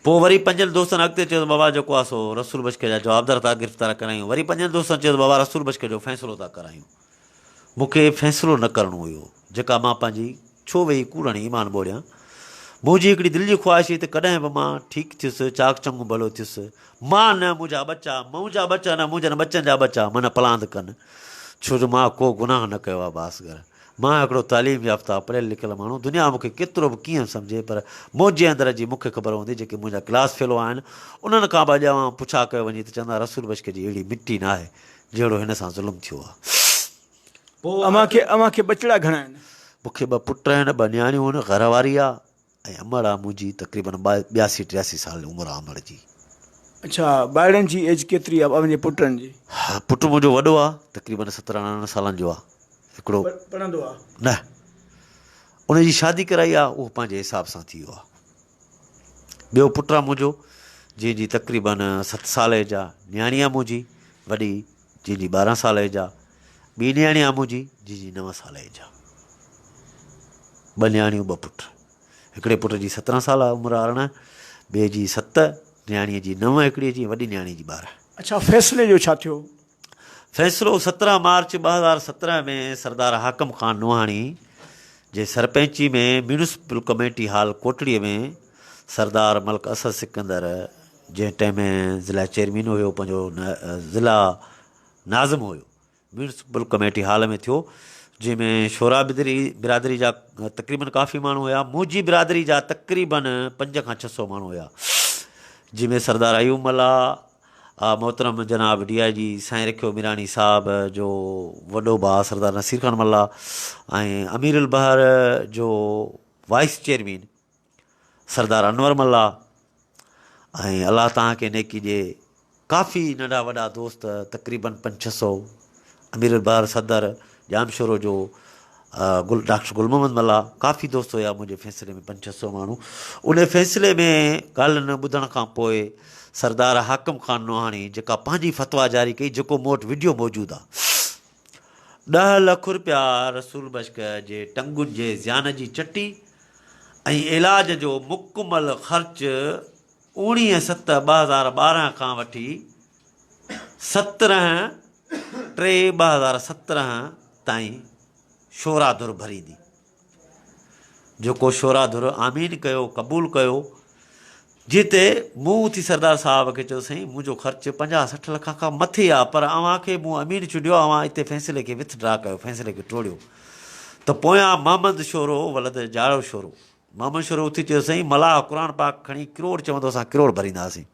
पोइ वरी 5 दोस्तनि अॻिते चयो त बाबा जेको आहे सो रसूल बश्क जा जवाबदार था गिरफ़्तार करायूं, वरी 5 दोस्तनि चयो त बाबा रसूल बश्क जो फ़ैसिलो था करायूं। मूंखे फ़ैसिलो न करिणो हुयो, जेका मां पंहिंजी छो वेही कूड़णी ईमान ॿोड़ियां। मुंहिंजी हिकिड़ी दिलि जी ख़्वाहिश हुई त कॾहिं बि मां ठीकु थियुसि, चाक चङो भलो थियुसि, मां न मुंहिंजा बच्चा, मुंहिंजा बच्चा न मुंहिंजनि बच्चनि जा बच्चा मन पलांद कनि, छो जो मां को गुनाह न कयो आहे। बासगर, मां हिकिड़ो तालीम याफ़्ता पढ़ियलु लिखियलु माण्हू, दुनिया मूंखे केतिरो बि कीअं सम्झे, पर मुंहिंजे अंदरि जी मूंखे ख़बर हूंदी, जेके मुंहिंजा क्लास फेलो आहिनि उन्हनि खां बि अॼु पुछा कयो वञे त चवंदा रसूल बश्क जी अहिड़ी मिटी न आहे जहिड़ो हिन सां ज़ुल्म थियो आहे। पोइ अव्हांखे बचड़ा घणा आहिनि? मूंखे 2 पुट आहिनि, 2 नियाणियूं आहिनि, घरवारी आहे, ऐं अमड़ आहे मुंहिंजी, तक़रीबन 82-83 साल उमिरि आहे अमड़ जी। अच्छा, ॿारनि जी एज केतिरी आहे पंहिंजे पुटनि जी? हा, पुटु मुंहिंजो वॾो आहे, तक़रीबन 17-18 सालनि जो आहे। हिकिड़ो पढ़ंदो आहे? न, उनजी शादी कराई आहे, उहो पंहिंजे हिसाब सां थी वियो आहे। ॿियो पुटु आहे मुंहिंजो, जंहिंजी तक़रीबन 7 साल एज आहे। न्याणी आहे मुंहिंजी वॾी, जंहिंजी 12 साल एज आहे। ॿी न्याणी आहे मुंहिंजी, जंहिंजी 9 साल एज आहे। 2 न्याणियूं 2 पुट। हिकिड़े पुट जी 17 साल उमिरि, 18, ॿिए जी 7, न्याणीअ जी 9, हिकिड़ीअ जी वॾी न्याणी जी 12। अच्छा, फ़ैसिले जो छा थियो? फ़ैसिलो 17 मार्च 2017 में सरदार हाकम ख़ान नोहाणी जे सरपंची में म्यूनिसिपल कमेटी हॉल कोटड़ीअ में सरदार मलिक असद सिकंदर, जंहिं टाइम ज़िला चेयरमैन हुयो, पंहिंजो ज़िला नाज़िम हुयो, म्यूनिसिपल कमेटी हॉल में थियो, जंहिंमें शोरा बिरादरी जा तक़रीबन काफ़ी माण्हू हुया। मुंहिंजी बिरादरी जा तक़रीबन 500 खां 600 माण्हू हुया, जंहिंमें सरदार अयूब मल्ला, मोहतरम जनाब DIG साईं रखियो मीरानी साहब जो वॾो भाउ सरदार नसीर ख़ान मल्ला, ऐं अमीर उल बहर जो वाइस चेयरमैन सरदार अनवर मल्ला, ऐं अलाह तव्हांखे नेकी ॾिए काफ़ी नंढा वॾा दोस्त, तक़रीबन 500-600। अमीर उल बहर सदर जामशोरो जो डॉक्टर गुल मोहम्मद मल्ला, काफ़ी दोस्त हुया मुंहिंजे फ़ैसिले में, 500-600 माण्हू। उन फ़ैसिले में ॻाल्हि न ॿुधण खां पोइ सरदार हाकम ख़ान नोहाणी जेका पंहिंजी फ़तवा जारी कई, जेको मूं वटि वीडियो मौजूदु आहे, 10 लख रुपया रसूल बश्क जे टंगुनि जे ज़ियान जी चटी ऐं इलाज जो मुकमल ख़र्च 19/7/2012 खां वठी 17/3/2017 ताईं शोराधुर भरींदी। जेको शोराधुर आमीन कयो, क़बूल कयो। जिते मूं उथी सरदार साहब खे चयो, साईं मुंहिंजो ख़र्चु 50-60 लख खां मथे आहे, पर अव्हांखे मूं अमीन चूंडियो, अव्हां हिते फ़ैसिले खे विथड्रा कयो, फ़ैसिले खे टोड़ियो। त पोयां मोहम्मद शोरो वलद जाड़ो शोरो, मोहम्मद शोरो उथी चयो, साईं मलाह क़ुर पाक खणी किरोड़ चवंदो, असां किरोड़ भरींदासीं।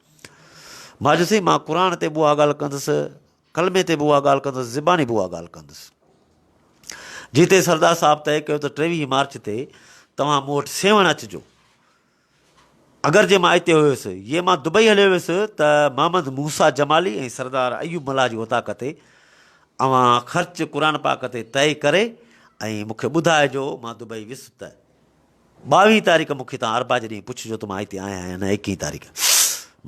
मां चयो, साईं मां क़ुर ते बि उहा ॻाल्हि कंदुसि, कलमे ते बि उहा ॻाल्हि कंदुसि, ज़बानी बि उहा ॻाल्हि कंदुसि। जिते सरदार साहब तइ कयो त 23 मार्च ते तव्हां मूं वटि सेवण अचिजो। अगरि जे मां हिते हुयुसि, ये मां दुबई हलियो हुयुसि त मोहम्मद मूसा जमाली ऐं सरदार अयूब मल्ला जी उताक ते अव्हां ख़र्चु क़ुर पाक ते तइ करे ऐं मूंखे ॿुधाइजो। मां दुबई वियुसि त 22 तारीख़ मूंखे तव्हां अरबा जे ॾींहुं पुछिजो त मां हिते आया आहियां, न 21 तारीख़।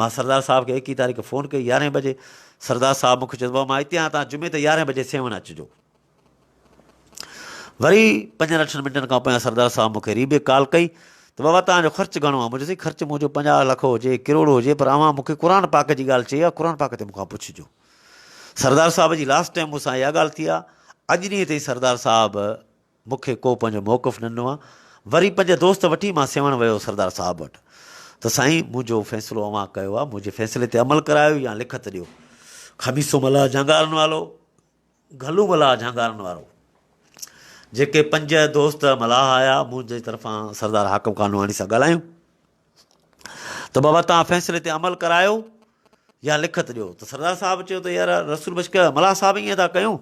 मां सरदार साहब खे 21 तारीख़ फ़ोन कई 11 बजे। सरदार साहब मूंखे चयो, बाबा मां हिते आहियां, तव्हां जुमे ते 11 बजे सेवण अचिजो। वरी 5-8 मिंटनि खां पोयां सरदार साहब मूंखे रीबे कॉल कई त बाबा तव्हांजो ख़र्चु घणो आहे? मुंहिंजो ख़र्चु मुंहिंजो 50 लख हुजे, किरोड़ हुजे, पर अव्हां मूंखे क़ुर पाक जी ॻाल्हि चई आहे, क़ुर पाक ते मूंखां पुछिजो। सरदार साहब जी लास्ट टाइम मूंसां इहा ॻाल्हि थी आहे। अॼु ॾींहं ताईं सरदार साहब मूंखे को पंहिंजो मौक़िफ़ न ॾिनो आहे। वरी 5 दोस्त वठी मां सेवण वियो सरदार साहब वटि, त साईं मुंहिंजो फ़ैसिलो अव्हां कयो आहे, मुंहिंजे फ़ैसिले ते अमल करायो या लिखत ॾियो। खमीसो मल्हा झांगारनि वारो, घलू मल्हा झांगारनि वारो, जेके 5 दोस्त मलाह आया मुंहिंजे तरफ़ां सरदार हाकम ख़ान नोहाणी सां ॻाल्हायूं त बाबा तव्हां फ़ैसिले ते अमल करायो या लिखत ॾियो। त सरदार साहब चयो त यार रसूल बश्क मल्हा साहब ईअं था कयूं,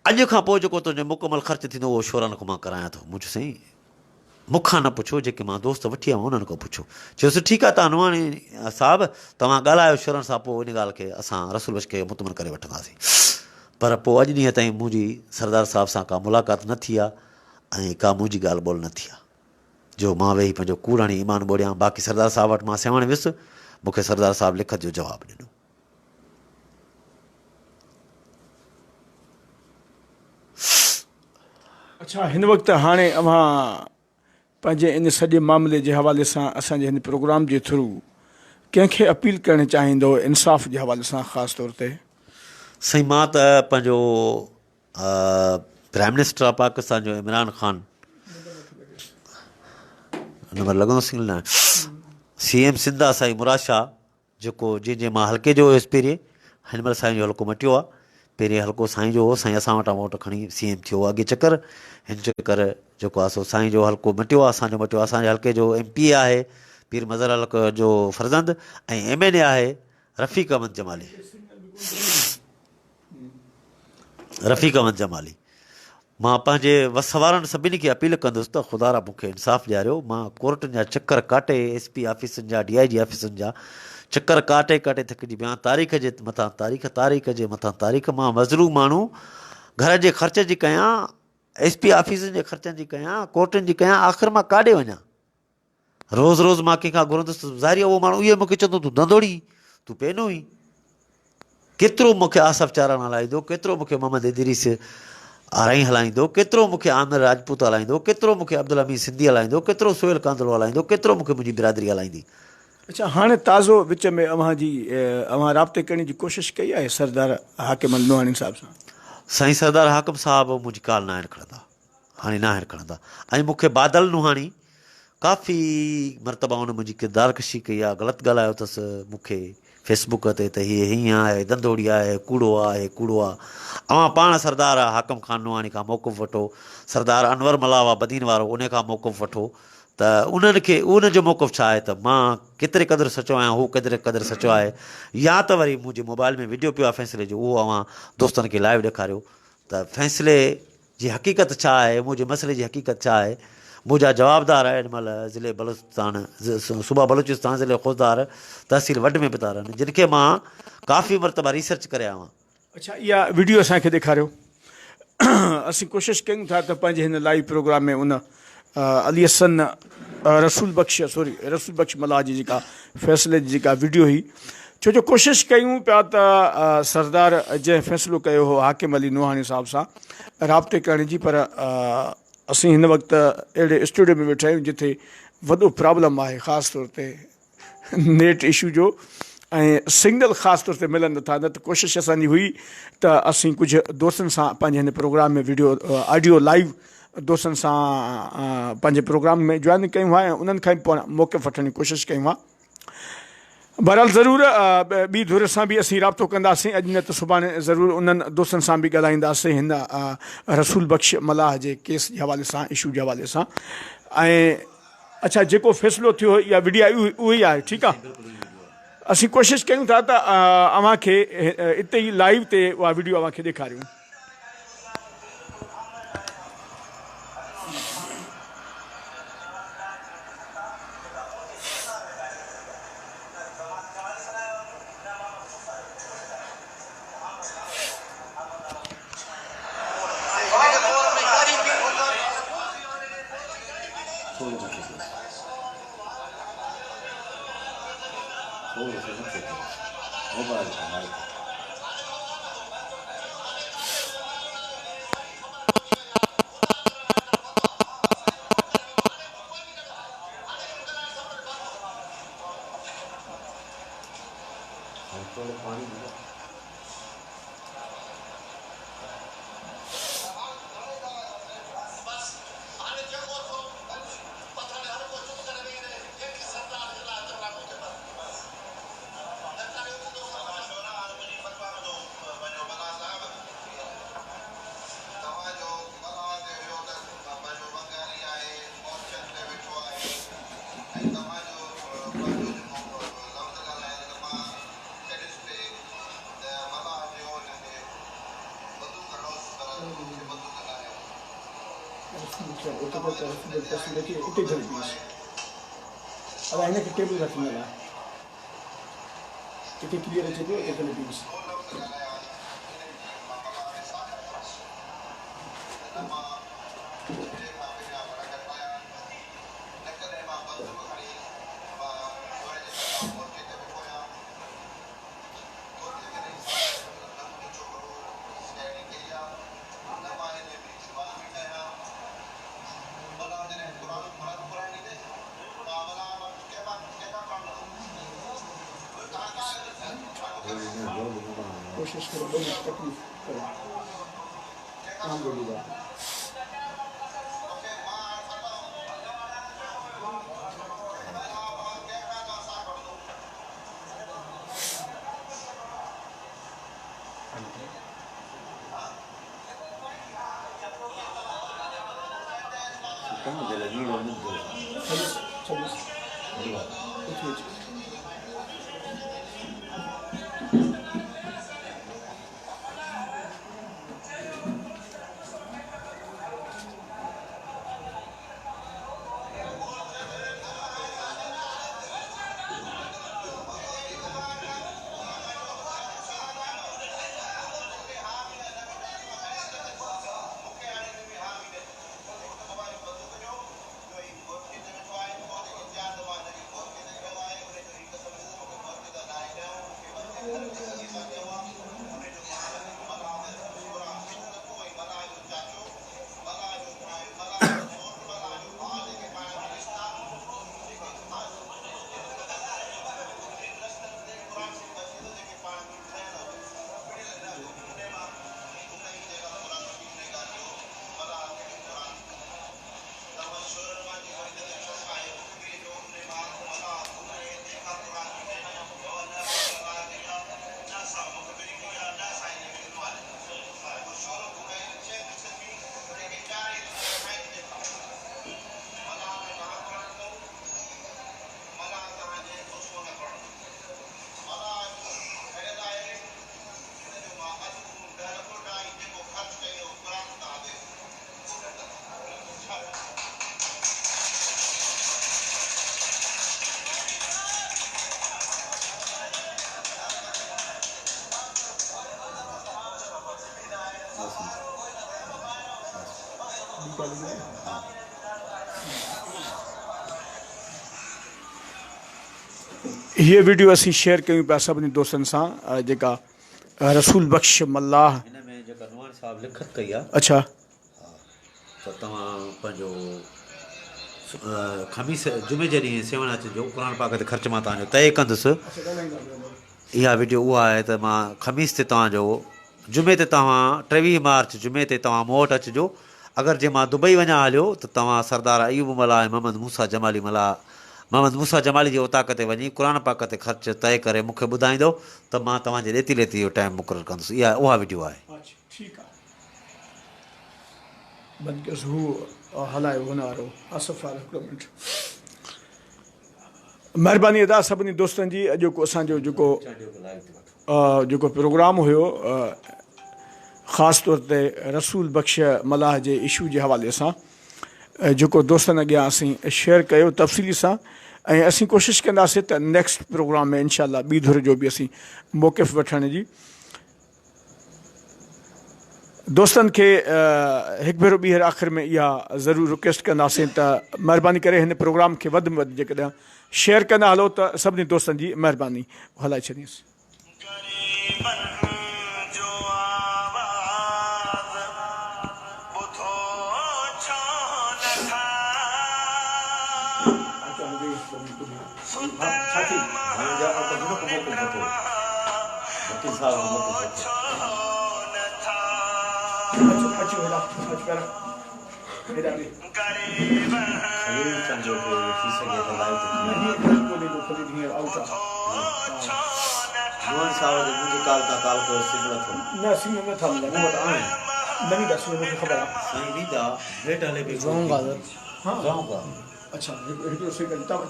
अॼु खां पोइ जेको तुंहिंजो मुकमल ख़र्चु थींदो उहो शोरनि खां मां करायां थो। मुंहिंजो साईं मूंखां न पुछो, जेके मां दोस्त वठी आयुमि उन्हनि खां पुछो। चयोसि ठीकु आहे, तव्हां नोहाणी साहब तव्हां ॻाल्हायो शोरनि सां, पोइ इन ॻाल्हि खे असां रसूल बश्क खे मुतमन करे वठंदासीं। पर पोइ अॼु ॾींहं ताईं मुंहिंजी सरदार साहब सां का मुलाक़ात न थी आहे ऐं का मुंहिंजी ॻाल्हि ॿोल न थी आहे, जो मां वेही पंहिंजो कूड़ हणी ईमान ॿोड़ियां। बाक़ी सरदार साहब वटि मां सेवण वियुसि, मूंखे सरदार साहब लिखत जो जवाबु ॾिनो। अच्छा, हिन वक़्तु हाणे अव्हां पंहिंजे इन सॼे मामले जे हवाले सां असांजे हिन प्रोग्राम जे थ्रू कंहिंखे अपील करणु चाहींदो इंसाफ़ जे हवाले सां ख़ासि तौर ते? साईं मां त पंहिंजो प्राइम मिनिस्टर ऑफ पाकिस्तान जो इमरान ख़ान नंबर लॻंदो सिंगल न CM सिंध आहे साईं मुराद शाह, जेको जंहिंजे मां हल्के जो हुयुसि पहिरीं, हिन महिल साईं जो हल्को मटियो आहे। पहिरीं हल्को साईं जो हो, साईं असां वटां वोट खणी CM थियो हो अॻे चकर। हिन चकर जेको आहे सो साईं जो हल्को मटियो आहे, असांजो मटियो आहे। असांजे हल्के जो MP आहे पीर मज़र हल्क जो फर्ज़ंद ऐं MNA आहे रफ़ीक अहमद जमाली। मां पंहिंजे वसवारनि सभिनी खे अपील कंदुसि त ख़ुदा रा मूंखे इंसाफ़ु ॾियारियो। मां कोर्टनि जा चकर काटे, SP ऑफिसनि जा, DIG ऑफिसनि जा चकर काटे काटे थकिजी पिया। तारीख़ जे मथां तारीख़, तारीख़ जे मथां तारीख़। मां मज़लूम माण्हू, घर जे ख़र्च जी कयां, SP ऑफिसनि जे ख़र्चनि जी कयां, कोर्टनि जी कयां, आख़िर मां काॾे वञा? रोज़ु रोज़ु मां कंहिंखां घुरंदुसि, ज़ाहिर आहे उहो माण्हू इहो मूंखे चवंदो तूं धंधोड़ी, तूं पेनो ई। केतिरो मूंखे आसफ़ चारण हलाईंदो, केतिरो मूंखे मोहम्मद इदरीस आराई हलाईंदो, केतिरो मूंखे आमिर राजपूत हलाईंदो, केतिरो मूंखे अब्दुल हमीद सिंधी हलाईंदो, केतिरो सोहेल कांदलो हलाईंदो, केतिरो मूंखे मुंहिंजी बिरादरी हलाईंदी। अच्छा, हाणे ताज़ो विच में अव्हां राब्ते करण जी कोशिशि कई आहे सरदार हाकिम लोहाणी साहिब सां? साईं सरदार हाकिम साहिबु मुंहिंजी काल न आहिनि खणंदा, हाणे न आहिनि खणंदा। ऐं मूंखे बादल नुहाणी काफ़ी मरतबा हुन मुंहिंजी किरदार कशी कई आहे, ग़लति ॻाल्हायो अथसि मूंखे फेसबुक ते त हीअ हीअं आहे, धंधोड़ी आहे, कूड़ो आहे, कूड़ो आहे। अवां पाण सरदार हाकिम ख़ान नुहाणी खां मौक़ुफ़ वठो, सरदार अनवर मलावा बदीन वारो, उन खां मौक़ुफ़ वठो त उन्हनि खे उनजो मौक़ुफ़ छा आहे त मां केतिरे क़दुरु सचो आहियां, हू केतिरे क़दुरु सचो आहे। या त वरी मुंहिंजे मोबाइल में वीडियो पियो आहे फ़ैसिले जो, उहो अवां दोस्तनि खे लाइव ॾेखारियो त फ़ैसिले जी हक़ीक़त छा आहे, मुंहिंजे मसइले जी हक़ीक़त छा आहे। मुंहिंजा जवाबदार हिन महिल ज़िले बलूचिस्तान, सूबा बलूचिस्तान ज़िले ख़ुददार तहसील वड में पिता रहनि, जिन खे मां काफ़ी मरतबा रिसर्च करे आहियां। अच्छा, इहा वीडियो असांखे ॾेखारियो। असीं कोशिशि कयूं था त पंहिंजे हिन लाइव प्रोग्राम में उन अली हसन रसूल बख़्श मल्लाह जी जेका फ़ैसिले जी जेका वीडियो हुई, छो जो कोशिशि कयूं पिया त सरदार जंहिं फ़ैसिलो कयो हो हाकिम अली नूहानी साहिब सां राब्ते करण जी, पर असीं हिन वक़्तु अहिड़े स्टूडियो में वेठा आहियूं जिथे वॾो प्रॉब्लम आहे, ख़ासि तौर ते नेट इशू जो, ऐं सिग्नल ख़ासि तौर ते मिलनि नथा। न त कोशिशि असांजी हुई त असीं कुझु दोस्तनि सां पंहिंजे हिन प्रोग्राम में ऑडियो लाइव दोस्तनि सां पंहिंजे प्रोग्राम में जॉइन कयूं हुआ ऐं उन्हनि खां पोइ मौक़िफ़ वठण जी कोशिशि कयूं हुआ। बहरहाल ज़रूरु ॿी धुर सां बि असीं राब्तो कंदासीं, अॼु न त सुभाणे ज़रूरु उन्हनि दोस्तनि सां बि ॻाल्हाईंदासीं हिन रसूल बख़्श मल्लाह जे केस जे हवाले सां, इशू जे हवाले सां। ऐं अच्छा, जेको फ़ैसिलो थियो इहा वीडियो उहो ई आहे, ठीकु आहे। असीं कोशिशि कयूं था त अव्हांखे हिते ई लाइव ते उहा वीडियो अव्हांखे ॾेखारियूं। हिनखे टेबल रखंदल आहे, हिते क्लियर अचे पियो, हिते खणी बीस। कोशिश करो, तकलीफ़ करो, अल्हम्दुलिल्लाह। हीअ वीडियो असीं शेयर कयूं पिया सभिनी दोस्तनि सां जेका रसूल बख़्श मल्लाह हिन में जेका नुआन साहब लिखत कई आहे अच्छा त तव्हां पंहिंजो ख़मीस जुमे जे ॾींहुं सेवण अचिजो क़ुर पाक ते ख़र्च मां तव्हांजो तय कंदुसि इहा वीडियो उहा आहे त मां ख़मीस ते तव्हांजो जुमे ते तव्हां 23 मार्च जुमे ते तव्हां मूं वटि अचिजो अगरि जे मां दुबई वञा हलियो त तव्हां सरदार अयूब मला ऐं मोहम्मद मूसा जमाली जी उताक ते वञी क़ुर पाक ते ख़र्च तय करे मूंखे ॿुधाईंदो त मां तव्हांजे रेती लेती जो टाइम मुक़ररु कंदुसि इहा उहा वीडियो आहे ठीकु आहे बदकिस हू हलायो हुन वारो आसिफ़ वारो हिकिड़ो मिंट महिरबानी अदा सभिनी दोस्तनि जी अॼोको असांजो जेको प्रोग्राम हुयो ख़ासि तौर ते रसूल बख़्श मलाह जे इशू जे हवाले सां जेको दोस्तनि अॻियां असीं शेयर कयो तफ़सीली सां ऐं असीं कोशिशि कंदासीं त नेक्स्ट प्रोग्राम में इनशा ॿी धुर जो बि असीं मौक़िफ़ वठण जी दोस्तनि खे हिकु भेरो ॿीहर आख़िर में इहा ज़रूरु रिक्वेस्ट कंदासीं त महिरबानी करे हिन प्रोग्राम खे वधि में वधि जेकॾहिं शेयर कंदा हलो त सभिनी दोस्तनि जी महिरबानी हलाए छॾींसि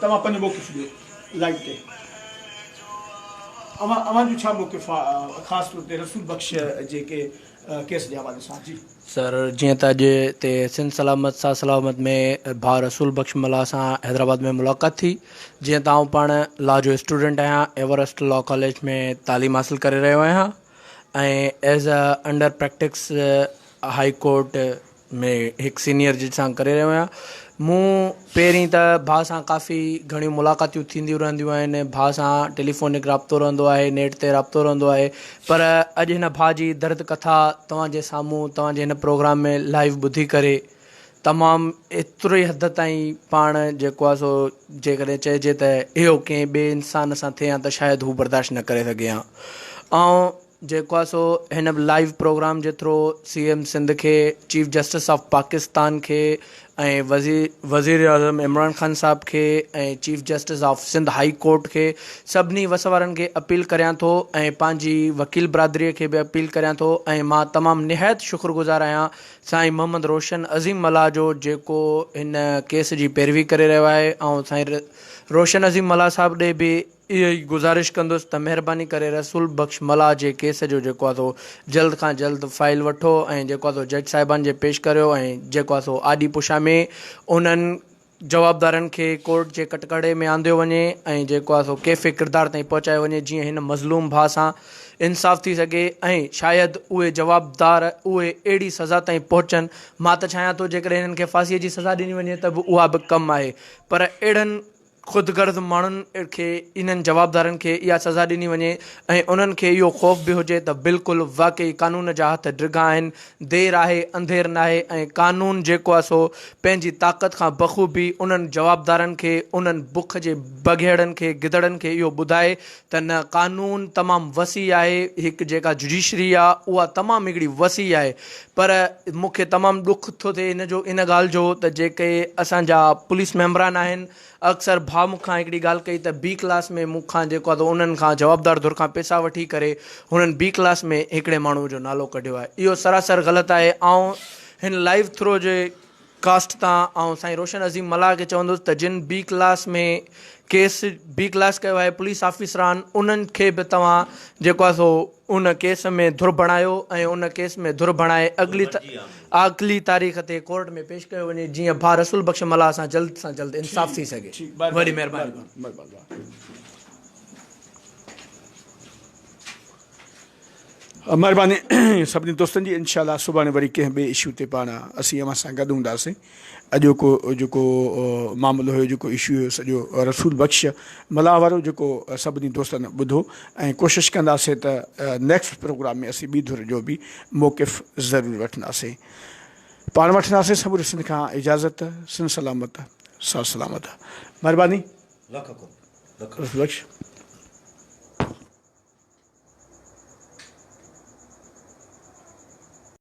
तव्हां पंहिंजो मौक़िफ़ ॾियो लाइव ते अवां छा मौक़िफ़ आहे ख़ासि तौर ते रसूल बख़्श जेके केस जे हवाले सां जी सर जीअं त अॼु ते सिंध सलामत सां सलामत में भाउ रसूल बख़्श मल्लाह सां हैदराबाद में मुलाक़ात थी जीअं त आउं पाण लॉ जो स्टूडेंट आहियां एवरेस्ट लॉ कॉलेज में तालीम हासिलु करे रहियो आहियां ऐं as a under practice high court में हिकु सीनियर जज सां करे रहियो आहियां मूं पहिरीं त भाउ सां काफ़ी घणियूं मुलाक़ातियूं थींदियूं रहंदियूं आहिनि भाउ सां टेलीफोनिक राब्तो रहंदो आहे नेट ते राब्तो रहंदो आहे पर अॼु हिन भाउ जी दर्द कथा तव्हांजे साम्हूं तव्हांजे हिन प्रोग्राम में लाइव ॿुधी करे तमामु एतिरो ई हद ताईं पाण जेको आहे सो जेकॾहिं चइजे त इहो कंहिं ॿिए इंसान सां थिए हा त शायदि हू बर्दाश्त न करे सघे हा ऐं जेको आहे सो हिन लाइव प्रोग्राम जे थ्रू CM सिंध खे चीफ जस्टिस ऑफ पाकिस्तान खे ऐं वज़ीर आज़म इमरान ख़ान साहब खे ऐं chief justice of Sindh high court खे सभिनी वस वारनि खे अपील करियां थो ऐं पंहिंजी वकील बिरादरीअ खे बि अपील करियां थो ऐं मां तमामु निहायत शुक्रगुज़ार आहियां साईं मोहम्मद रोशन अज़ीम मल्लाह जो जेको हिन केस जी पैरवी करे रहियो आहे ऐं साईं रोशन अज़ीम मल्लाह साहब ॾे बि इहा ई गुज़ारिश कंदुसि त महिरबानी करे रसूल बख़्श मल्लाह जे केस जो जेको आहे सो जल्द खां जल्द फाइल वठो ऐं जेको आहे सो जज साहिबान जे पेश करियो ऐं जेको आहे सो आॾी पुछा में उन्हनि जवाबदारनि खे कोर्ट जे कटकड़े में आंदियो वञे ऐं जेको आहे सो कैफ़े किरदार ताईं पहुचायो वञे जीअं हिन मज़लूम भाउ सां इंसाफ़ थी सघे ऐं शायदि उहे जवाबदार उहे अहिड़ी सज़ा ताईं पहुचनि मां त चाहियां थो जेकॾहिं हिननि खे फांसीअ जी सज़ा ॾिनी वञे त बि उहा बि कमु आहे पर अहिड़नि ख़ुदिगर्ज़ माण्हुनि खे इन्हनि जवाबदारनि खे इहा सज़ा ॾिनी वञे ऐं उन्हनि खे इहो ख़ौफ़ बि हुजे त बिल्कुलु वाक़ई कानून जा हथ ड्रिघा आहिनि, देरि आहे अंधेर न आहे ऐं कानून जेको आहे सो पंहिंजी ताक़त खां बख़ूबी उन्हनि जवाबदारनि खे, उन्हनि बुख जे बघेड़नि खे, गिदड़नि खे इहो ॿुधाए त न कानून तमामु वसी आहे, हिकु जेका जुडिशरी आहे उहा तमामु हिकिड़ी वसी आहे। पर मूंखे तमामु ॾुख थो थिए इन ॻाल्हि जो त जेके असांजा पुलिस मेंबरान आहिनि अक्सर भाउ मूंखां हिकिड़ी ॻाल्हि कई त बी क्लास में मूंखां जेको आहे त उन्हनि खां जवाबदार धुर खां पैसा वठी करे हुननि बी क्लास में हिकिड़े माण्हू जो नालो कढियो आहे। इहो सरासर ग़लति आहे। ऐं हिन लाइव थ्रो जे कास्ट तां ऐं साईं रोशन अज़ीम मल्लाह खे चवंदुसि त जिन बी क्लास में केस बी क्लास कयो आहे पुलिस ऑफिसरान, उन्हनि खे बि तव्हां जेको आहे सो उन केस में धुर बणायो ऐं उन केस में धुर बणाए अॻिली तारीख़ ते कोर्ट में पेश कयो वञे जीअं भाउ रसूल बख़्श मल्लाह सां जल्द इंसाफ़ थी सघे। वॾी महिरबानी। महिरबानी सभिनी दोस्तनि जी। इंशाल्लाह सुभाणे वरी कंहिं ॿिए इशू ते पाण असीं अव्हां सां गॾु हूंदासीं। अॼोको जेको मामिलो हुयो, जेको इशू हुयो सॼो रसूल बख़्श मल्लाह वारो, जेको सभिनी दोस्तनि ॿुधो ऐं कोशिशि कंदासीं त नेक्स्ट प्रोग्राम में असीं ॿी धुर जो बि मौक़िफ़ ज़रूरु वठंदासीं। पाण वठंदासीं सबूर सिंध खां इजाज़त। सिंध सलामत, सा सलामत। महिरबानी। लख रसूल बख़्श।